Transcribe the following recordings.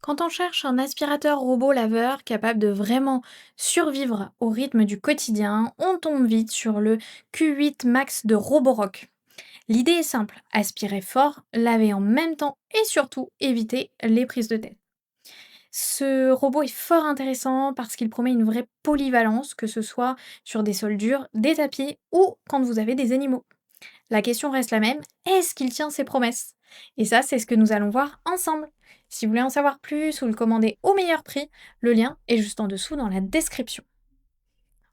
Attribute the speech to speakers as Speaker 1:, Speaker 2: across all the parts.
Speaker 1: Quand on cherche un aspirateur robot laveur capable de vraiment survivre au rythme du quotidien, on tombe vite sur le Q8 Max de Roborock. L'idée est simple, aspirer fort, laver en même temps et surtout éviter les prises de tête. Ce robot est fort intéressant parce qu'il promet une vraie polyvalence, que ce soit sur des sols durs, des tapis ou quand vous avez des animaux. La question reste la même, est-ce qu'il tient ses promesses? Et ça, c'est ce que nous allons voir ensemble. Si vous voulez en savoir plus ou le commander au meilleur prix, le lien est juste en dessous dans la description.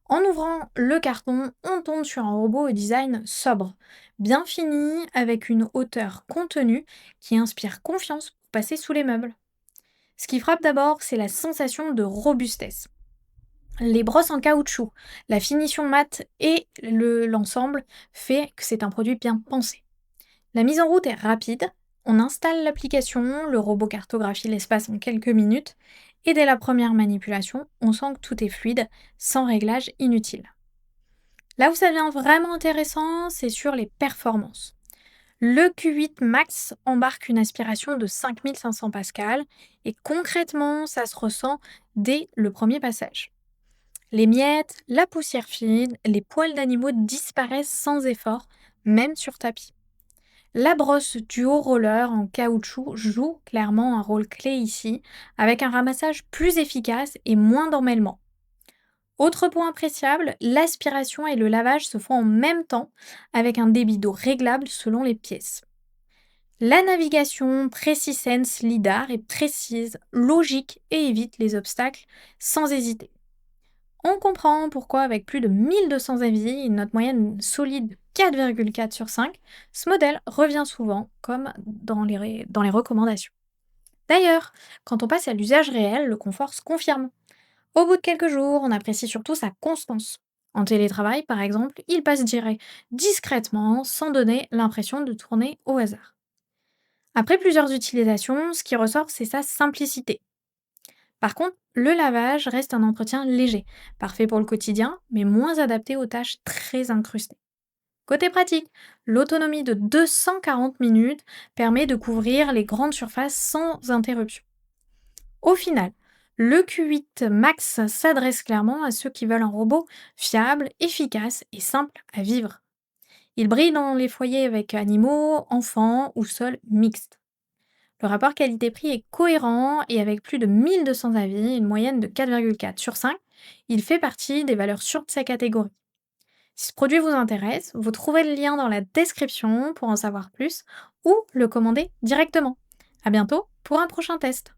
Speaker 1: En ouvrant le carton, on tombe sur un robot au design sobre, bien fini, avec une hauteur contenue qui inspire confiance pour passer sous les meubles. Ce qui frappe d'abord, c'est la sensation de robustesse. Les brosses en caoutchouc, la finition mate et l'ensemble fait que c'est un produit bien pensé. La mise en route est rapide. On installe l'application, le robot cartographie l'espace en quelques minutes, et dès la première manipulation, on sent que tout est fluide, sans réglage inutile. Là où ça devient vraiment intéressant, c'est sur les performances. Le Q8 Max embarque une aspiration de 5500 pascal, et concrètement, ça se ressent dès le premier passage. Les miettes, la poussière fine, les poils d'animaux disparaissent sans effort, même sur tapis. La brosse du haut roller en caoutchouc joue clairement un rôle clé ici, avec un ramassage plus efficace et moins d'emmêlement. Autre point appréciable, l'aspiration et le lavage se font en même temps, avec un débit d'eau réglable selon les pièces. La navigation PreciSense LiDAR est précise, logique et évite les obstacles sans hésiter. On comprend pourquoi, avec plus de 1200 avis et une note moyenne solide de 4,4 sur 5, ce modèle revient souvent comme dans les recommandations. D'ailleurs, quand on passe à l'usage réel, le confort se confirme. Au bout de quelques jours, on apprécie surtout sa constance. En télétravail, par exemple, il passe direct discrètement sans donner l'impression de tourner au hasard. Après plusieurs utilisations, ce qui ressort, c'est sa simplicité. Par contre, le lavage reste un entretien léger, parfait pour le quotidien, mais moins adapté aux tâches très incrustées. Côté pratique, l'autonomie de 240 minutes permet de couvrir les grandes surfaces sans interruption. Au final, le Q8 Max s'adresse clairement à ceux qui veulent un robot fiable, efficace et simple à vivre. Il brille dans les foyers avec animaux, enfants ou sols mixtes. Le rapport qualité-prix est cohérent et avec plus de 1200 avis, une moyenne de 4,4 sur 5, il fait partie des valeurs sûres de sa catégorie. Si ce produit vous intéresse, vous trouverez le lien dans la description pour en savoir plus ou le commander directement. À bientôt pour un prochain test.